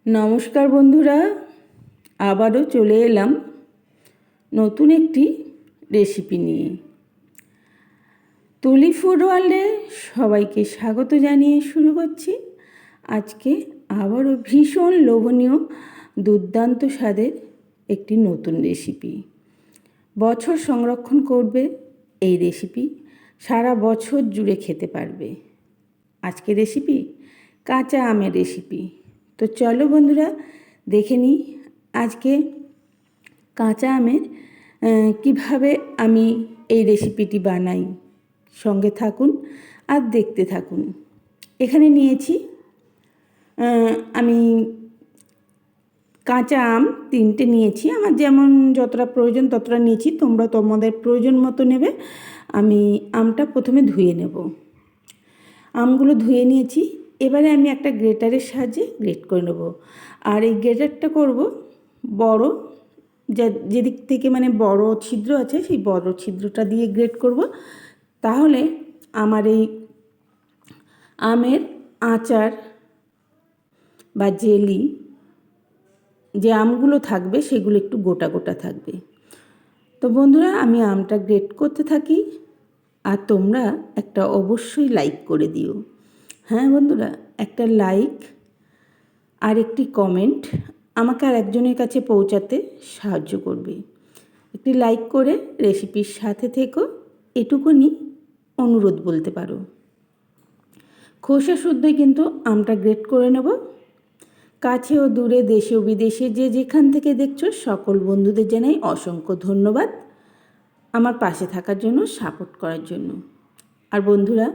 নমস্কার বন্ধুরা, আবারও চলে এলাম নতুন একটি রেসিপি নিয়ে। তুলি ফুড ওয়ার্ল্ডে সবাইকে স্বাগত জানিয়ে শুরু করছি আজকে আবারও ভীষণ লোভনীয় দুর্দান্ত স্বাদের একটি নতুন রেসিপি। বছর সংরক্ষণ করবে এই রেসিপি, সারা বছর জুড়ে খেতে পারবে। আজকে রেসিপি কাঁচা আমের রেসিপি। তো চলো বন্ধুরা দেখে নিই আজকে কাঁচা আমের কিভাবে আমি এই রেসিপিটি বানাই। সঙ্গে থাকুন আর দেখতে থাকুন। এখানে নিয়েছি আমি কাঁচা আম 3টে নিয়েছি। আমার যেমন যতটা প্রয়োজন ততটা নিয়েছি, তোমরা তোমাদের প্রয়োজন মতো নেবে। আমি আমটা প্রথমে ধুয়ে নেব। আমগুলো ধুয়ে নিয়েছি, এবারে আমি একটা গ্রেটারের সাহায্যে গ্রেট করে নেব। আর এই গ্রেটারটা করব বড়, যেদিক থেকে মানে বড় ছিদ্র আছে সেই বড় ছিদ্রটা দিয়ে গ্রেট করব। তাহলে আমার এই আমের আচার বা জেলি যে আমগুলো থাকবে সেগুলো একটু গোটা গোটা থাকবে। তো বন্ধুরা আমি আমটা গ্রেট করতে থাকি, আর তোমরা একটা অবশ্যই লাইক করে দিও। হ্যাঁ বন্ধুরা, একটা লাইক আর একটি কমেন্ট আমাকে আর একজনের কাছে পৌঁছাতে সাহায্য করবে। একটি লাইক করে রেসিপির সাথে থেকো, এটুকুনি অনুরোধ বলতে পারো। খোসা শুদ্ধই কিন্তু আমটা গ্রেট করে নেব। কাছে ও দূরে, দেশে ও বিদেশে যে যেখান থেকে দেখছো সকল বন্ধুদের জানাই অসংখ্য ধন্যবাদ আমার পাশে থাকার জন্য, সাপোর্ট করার জন্য। আর বন্ধুরা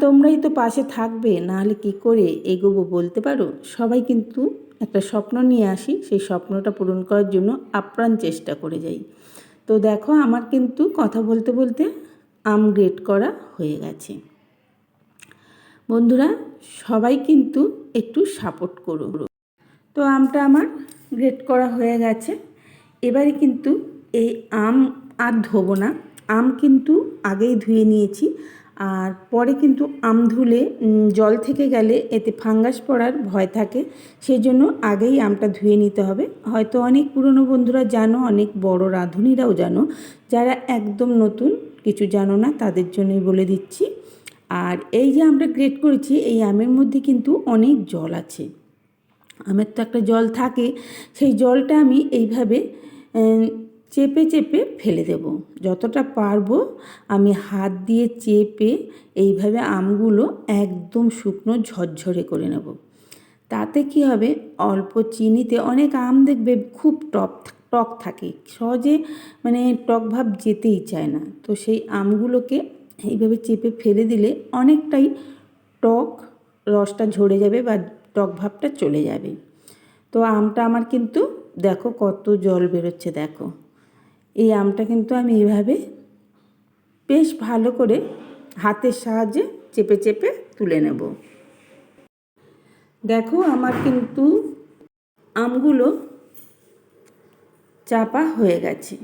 তোমরাই তো পাশে থাকবে, নাহলে কি করে এগোবো বলতে পারো। সবাই কিন্তু একটা স্বপ্ন নিয়ে আসি, সেই স্বপ্নটা পূরণ করার জন্য আপ্রাণ চেষ্টা করে যাই। তো দেখো আমার কিন্তু কথা বলতে বলতে আম গ্রেট করা হয়ে গেছে। বন্ধুরা সবাই কিন্তু একটু সাপোর্ট করো। তো আমটা আমার গ্রেট করা হয়ে গেছে। এবারে কিন্তু এই আম আর ধোবো না। আম কিন্তু আগেই ধুয়ে নিয়েছি, আর পরে কিন্তু আম ধুলে জল থেকে গেলে এতে ফাঙ্গাস পড়ার ভয় থাকে, সেই জন্য আগেই আমটা ধুয়ে নিতে হবে। হয়তো অনেক পুরনো বন্ধুরা জানো, অনেক বড় রাঁধুনিরাও জানো, যারা একদম নতুন কিছু জানো না তাদের জন্যই বলে দিচ্ছি। আর এই যে আমরা গ্রেট করেছি, এই আমের মধ্যে কিন্তু অনেক জল আছে। আমের তো একটা জল থাকে, সেই জলটা আমি এইভাবে চেপে চেপে ফেলে দেব। যতটা পারবো আমি হাত দিয়ে চেপে এইভাবে আমগুলো একদম শুকনো ঝরঝরে করে নেব। তাতে কি হবে, অল্প চিনিতে অনেক আম দেখবে খুব টক থাকে, সহজে মানে টক ভাব যেতেই চায় না। তো সেই আমগুলোকে এইভাবে চেপে ফেলে দিলে অনেকটাই টক রসটা ঝরে যাবে বা টক ভাবটা চলে যাবে। তো আমটা আমার কিন্তু দেখো কত জল বেরোচ্ছে, দেখো এই আমটা কিন্তু আমি এইভাবে বেশ ভালো করে হাতের সাহায্যে চেপে চেপে তুলে নেব। দেখো আমার কিন্তু আমগুলো চাপা হয়ে গেছে,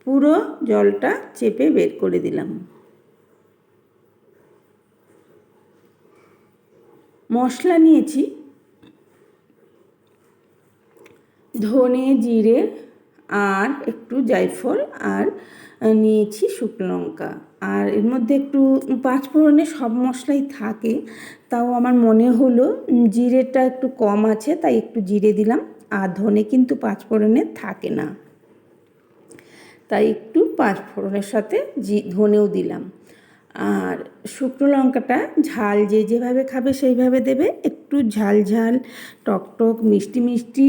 পুরো জলটা চেপে বের করে দিলাম। মশলা নিয়েছি ধনে, জিরে আর একটু জায়ফল, আর নিয়েছি শুকনো লঙ্কা। আর এর মধ্যে একটু পাঁচফোড়নে সব মশলাই থাকে, তাও আমার মনে হলো জিরেটা একটু কম আছে তাই একটু জিরে দিলাম। আর ধনে কিন্তু পাঁচফোড়নে থাকে না, তাই একটু পাঁচফোড়নের সাথে ধনেও দিলাম। আর শুকনো লঙ্কাটা ঝাল যে যেভাবে খাবে সেইভাবে দেবে। একটু ঝাল ঝাল, টক টক, মিষ্টি মিষ্টি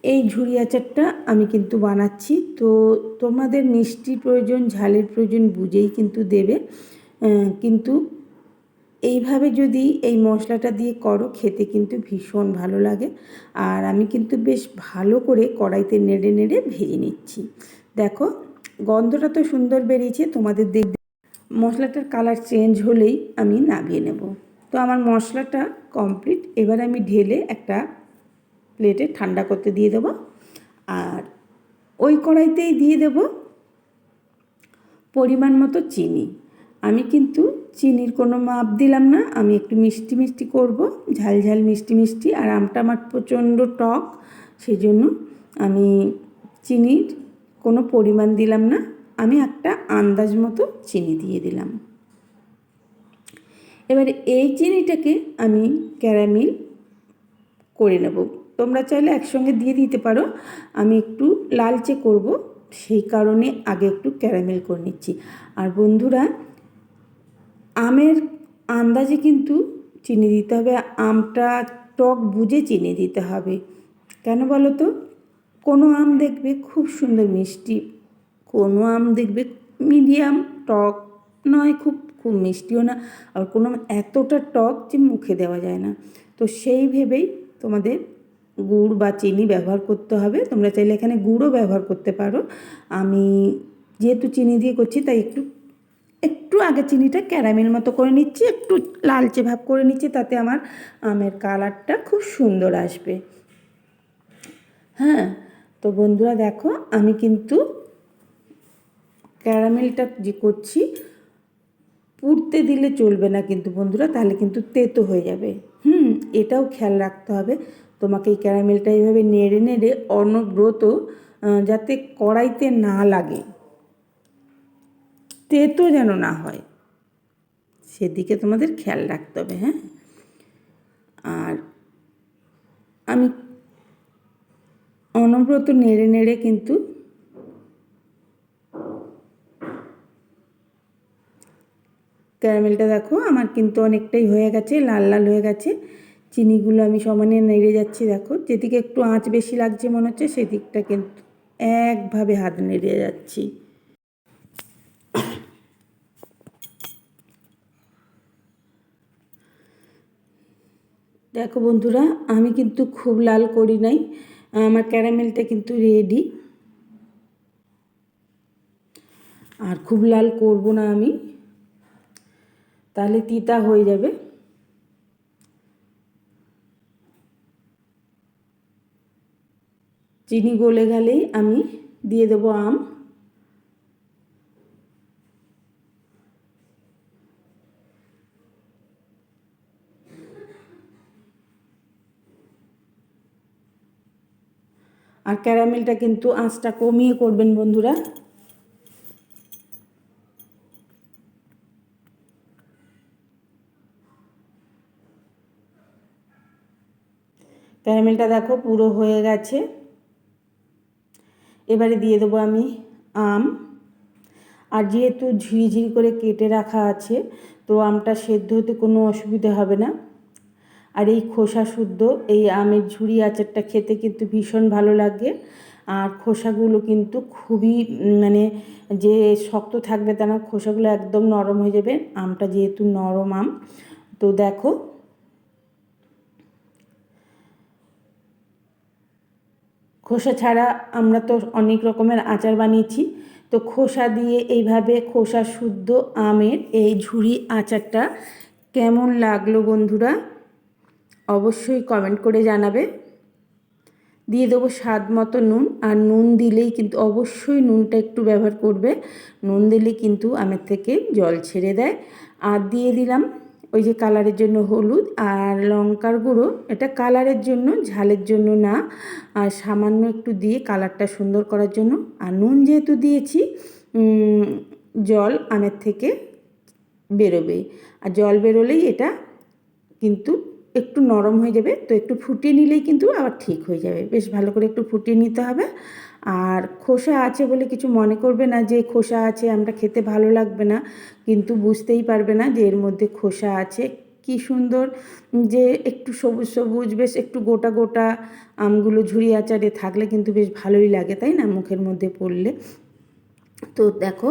এই ঝুরি আচারটা আমি কিন্তু বানাচ্ছি। তো তোমাদের মিষ্টির প্রয়োজন, ঝালের প্রয়োজন বুঝেই কিন্তু দেবে। কিন্তু এইভাবে যদি এই মশলাটা দিয়ে করো খেতে কিন্তু ভীষণ ভালো লাগে। আর আমি কিন্তু বেশ ভালো করে কড়াইতে নেড়ে নেড়ে ভেজে নিচ্ছি। দেখো গন্ধটা তো সুন্দর বেরিয়েছে, তোমাদের দেখবে মশলাটার কালার চেঞ্জ হলেই আমি নামিয়ে নেব। তো আমার মশলাটা কমপ্লিট। এবার আমি ঢেলে একটা প্লেটে ঠান্ডা করতে দিয়ে দেবো। আর ওই কড়াইতেই দিয়ে দেব পরিমাণ মতো চিনি। আমি কিন্তু চিনির কোনো মাপ দিলাম না, আমি একটু মিষ্টি মিষ্টি করব, ঝাল ঝাল মিষ্টি মিষ্টি। আর আমটা আমার প্রচণ্ড টক, সেই জন্য আমি চিনির কোনো পরিমাণ দিলাম না, আমি একটা আন্দাজ মতো চিনি দিয়ে দিলাম। এবারে এই চিনিটাকে আমি ক্যারামেল করে নেব। তোমরা চাইলে একসঙ্গে দিয়ে দিতে পারো, আমি একটু লালচে করব, সেই কারণে আগে একটু ক্যারামেল করে নিচ্ছি। আর বন্ধুরা, আমের আন্দাজে কিন্তু চিনি দিতে হবে, আমটা টক বুঝে চিনি দিতে হবে। কেন বলো তো? কোনো আম দেখবে খুব সুন্দর মিষ্টি, কোনো আম দেখবে মিডিয়াম টক নয়, খুব খুব মিষ্টিও না, আর কোনো এতটা টক যে মুখে দেওয়া যায় না। তো সেই ভেবেই তোমাদের গুড় বা চিনি ব্যবহার করতে হবে। তোমরা চাইলে এখানে গুড়ও ব্যবহার করতে পারো। আমি যেহেতু চিনি দিয়ে করছি তাই একটু একটু আগে চিনিটা ক্যারামেল মতো করে নিচ্ছি, একটু লালচে ভাব করে নিচ্ছি, তাতে আমার আমের কালারটা খুব সুন্দর আসবে। হ্যাঁ, তো বন্ধুরা দেখো, আমি কিন্তু ক্যারামেলটা যে করছি পুড়তে দিলে চলবে না কিন্তু বন্ধুরা, তাহলে কিন্তু তেতো হয়ে যাবে। এটাও খেয়াল রাখতে হবে তোমাকে। এই ক্যারামেলটা এইভাবে নেড়ে নেড়ে অনবরত যাতে কড়াইতে না লাগে, তেতো যেন না হয়, সেদিকে তোমাদের খেয়াল রাখতে হবে। হ্যাঁ, আর আমি অনবরত নেড়ে নেড়ে কিন্তু ক্যারামেলটা দেখো আমার কিন্তু অনেকটাই হয়ে গেছে, লাল লাল হয়ে গেছে। চিনিগুলো আমি সমানে নেড়ে যাচ্ছি, দেখো যেদিকে একটু আঁচ বেশি লাগছে মনে হচ্ছে সেদিকটা কিন্তু একভাবে হাত নেড়ে যাচ্ছি। দেখো বন্ধুরা, আমি কিন্তু খুব লাল করি নাই, আমার ক্যারামেলটা কিন্তু রেডি। আর খুব লাল করব না আমি, তাহলে তিতা হয়ে যাবে। চিনি গলে গেলেই আমি দিয়ে দেবো আম। আর ক্যারামেলটা কিন্তু আঁচটা কমিয়ে করবেন বন্ধুরা। ক্যারামেলটা দেখো পুরো হয়ে গেছে। এবারে দিয়ে দেবো আমি আম। আর যেহেতু ঝিরিঝিরি করে কেটে রাখা আছে, তো আমটা সেদ্ধ হতে কোনো অসুবিধা হবে না। আর এই খোসা শুদ্ধ এই আমের ঝুরি আচারটা খেতে কিন্তু ভীষণ ভালো লাগে। আর খোসাগুলো কিন্তু খুবই মানে যে শক্ত থাকবে তা না, খোসাগুলো একদম নরম হয়ে যাবে, আমটা যেহেতু নরম আম। তো দেখো, খোসা ছাড়া আমরা তো অনেক রকমের আচার বানিয়েছি, তো খোসা দিয়ে এইভাবে খোসা শুদ্ধ আমের এই ঝুরি আচারটা কেমন লাগলো বন্ধুরা অবশ্যই কমেন্ট করে জানাবে। দিয়ে দেবো স্বাদ মতো নুন, আর নুন দিলেই কিন্তু অবশ্যই নুনটা একটু ব্যবহার করবে, নুন দিলে কিন্তু আমের থেকে জল ছেড়ে দেয়। আর দিয়ে দিলাম ওই যে কালারের জন্য হলুদ আর লঙ্কার গুঁড়ো, এটা কালারের জন্য, ঝালের জন্য না, আর সামান্য একটু দিয়ে কালারটা সুন্দর করার জন্য। আর নুন যেহেতু দিয়েছি, জল আমের থেকে বেরোবে, আর জল বেরোলেই এটা কিন্তু একটু নরম হয়ে যাবে। তো একটু ফুটিয়ে নিলেই কিন্তু আবার ঠিক হয়ে যাবে, বেশ ভালো করে একটু ফুটিয়ে নিতে হবে। আর খোসা আছে বলে কিছু মনে করবে না যে খোসা আছে আমরা খেতে ভালো লাগবে না, কিন্তু বুঝতেই পারবে না যে এর মধ্যে খোসা আছে। কি সুন্দর যে একটু সবুজ সবুজ, বেশ একটু গোটা গোটা আমগুলো ঝুরি আচারে থাকলে কিন্তু বেশ ভালোই লাগে, তাই না, মুখের মধ্যে পড়লে। তো দেখো,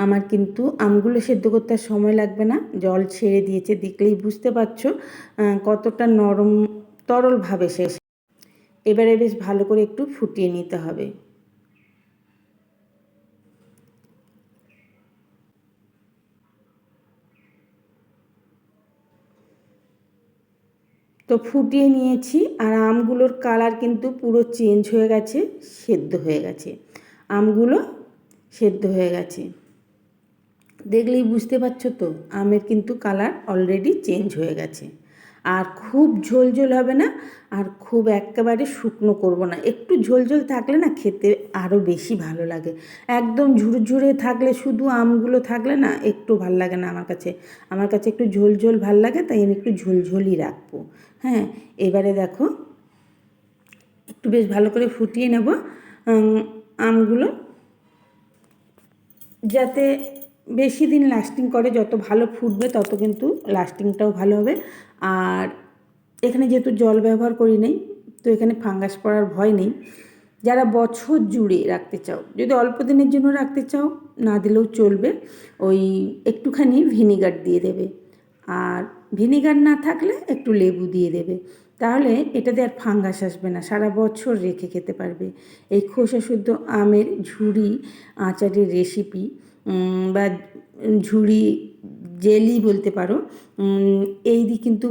আমার কিন্তু আমগুলো সেদ্ধ করতে আর সময় লাগবে না, জল ছেড়ে দিয়েছে, দেখলেই বুঝতে পারছো কতটা নরম তরলভাবে শেষ। এবারে বেশ ভালো করে একটু ফুটিয়ে নিতে হবে। তো ফুটিয়ে নিয়েছি, আর আমগুলোর কালার কিন্তু পুরো চেঞ্জ হয়ে গেছে, সেদ্ধ হয়ে গেছে, আমগুলো সেদ্ধ হয়ে গেছে। দেখলেই বুঝতে পারছো তো আমের কিন্তু কালার অলরেডি চেঞ্জ হয়ে গেছে। আর খুব ঝোল ঝোল হবে না, আর খুব একেবারে শুকনো করব না, একটু ঝোল ঝোল থাকলে না খেতে আরও বেশি ভালো লাগে। একদম ঝুরঝুরে থাকলে, শুধু আমগুলো থাকলে না একটু ভাল লাগে না আমার কাছে একটু ঝোল ঝোল ভাল লাগে, তাই আমি একটু ঝোলঝোলই রাখবো। হ্যাঁ, এবারে দেখো একটু বেশ ভালো করে ফুটিয়ে নেব আমগুলো, যাতে বেশি দিন লাস্টিং করে। যত ভালো ফুটবে তত কিন্তু লাস্টিংটাও ভালো হবে। আর এখানে যেহেতু জল ব্যবহার করি নাই, তো এখানে ফাঙ্গাস পড়ার ভয় নেই। যারা বছর জুড়ে রাখতে চাও, যদি অল্প দিনের জন্য রাখতে চাও না দিলেও চলবে, ওই একটুখানি ভিনিগার দিয়ে দেবে। আর ভিনিগার না থাকলে একটু লেবু দিয়ে দেবে, তাহলে এটাতে আর ফাঙ্গাস আসবে না, সারা বছর রেখে খেতে পারবে। এই খোসা শুদ্ধ আমের ঝুড়ি আচারের রেসিপি বা ঝুড়ি জেলি বলতে পারো, এই দিয়ে কিন্তু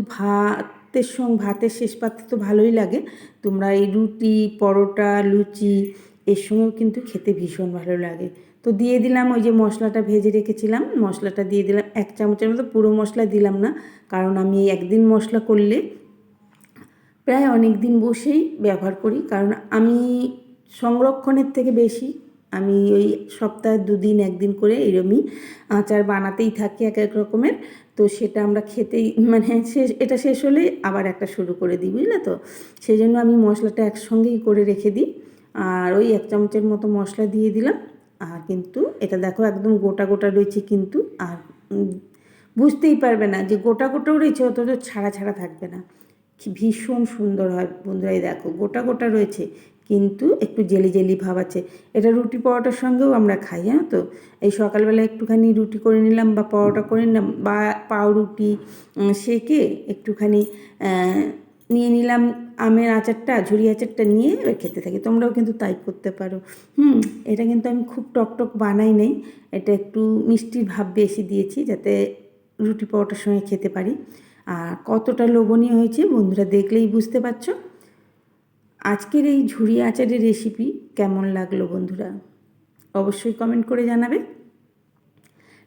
ভাতের শেষ পাতে তো ভালোই লাগে। তোমরা এই রুটি, পরোটা, লুচি এর সঙ্গেও কিন্তু খেতে ভীষণ ভালো লাগে। তো দিয়ে দিলাম ওই যে মশলাটা ভেজে রেখেছিলাম, মশলাটা দিয়ে দিলাম 1 চামচের মতো। পুরো মশলা দিলাম না, কারণ আমি একদিন মশলা করলে প্রায় অনেক দিন বসেই ব্যবহার করি। কারণ আমি সংরক্ষণের থেকে বেশি আমি ওই সপ্তাহে 2 দিন 1 দিন করে এরমই আচার বানাতেই থাকি এক এক রকমের। তো সেটা আমরা খেতেই মানে এটা শেষ হলে আবার একটা শুরু করে দিই, বুঝলে তো। সেই জন্য আমি মশলাটা একসঙ্গেই করে রেখে দিই। আর ওই 1 চামচের মতো মশলা দিয়ে দিলাম। আর কিন্তু এটা দেখো একদম গোটা গোটা রয়েছে কিন্তু, আর বুঝতেই পারবে না যে গোটা গোটাও রয়েছে, অথচ ছাড়া ছাড়া থাকবে না। ভীষণ সুন্দর হয় বন্ধুরা। এই দেখো গোটা গোটা রয়েছে কিন্তু একটু জেলি জেলি ভাব আছে। এটা রুটি পরোটার সঙ্গেও আমরা খাই, জানো তো। এই সকালবেলা একটুখানি রুটি করে নিলাম বা পরোটা করে নিলাম, বা পাউরুটি সেঁকে একটুখানি নিয়ে নিলাম আমের আচারটা, ঝুড়ি আচারটা নিয়ে এবার খেতে থাকি। তোমরাও কিন্তু তাই করতে পারো। এটা কিন্তু আমি খুব টক টক বানাই নাই, এটা একটু মিষ্টির ভাব বেশি দিয়েছি যাতে রুটি পরোটার সঙ্গে খেতে পারি। আর কতটা লোভনীয় হয়েছে বন্ধুরা, দেখলেই বুঝতে পারছো। আজকের এই ঝুড়ি আচারের রেসিপি কেমন লাগলো বন্ধুরা, অবশ্যই কমেন্ট করে জানাবে।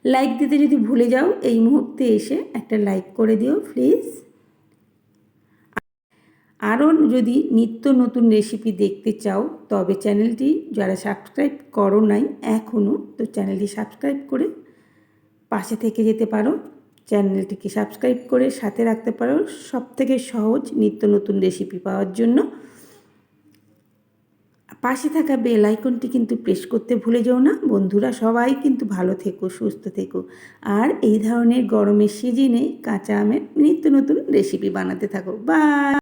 লাইক দিতে যদি ভুলে যাও, এই মুহূর্তে এসে একটা লাইক করে দিও প্লিজ। আরও যদি নিত্য নতুন রেসিপি দেখতে চাও, তবে চ্যানেলটি যারা সাবস্ক্রাইব করো নাই এখনও, তো চ্যানেলটি সাবস্ক্রাইব করে পাশে থেকে যেতে পারো। চ্যানেলটিকে সাবস্ক্রাইব করে সাথে রাখতে পারো সবথেকে সহজ নিত্য নতুন রেসিপি পাওয়ার জন্য। পাশে থাকা বেল আইকনটি কিন্তু প্রেস করতে ভুলে যেও না বন্ধুরা। সবাই কিন্তু ভালো থেকো, সুস্থ থেকো, আর এই ধরনের গরমের সিজনে কাঁচা আমের নিত্য নতুন রেসিপি বানাতে থাকো। বাই।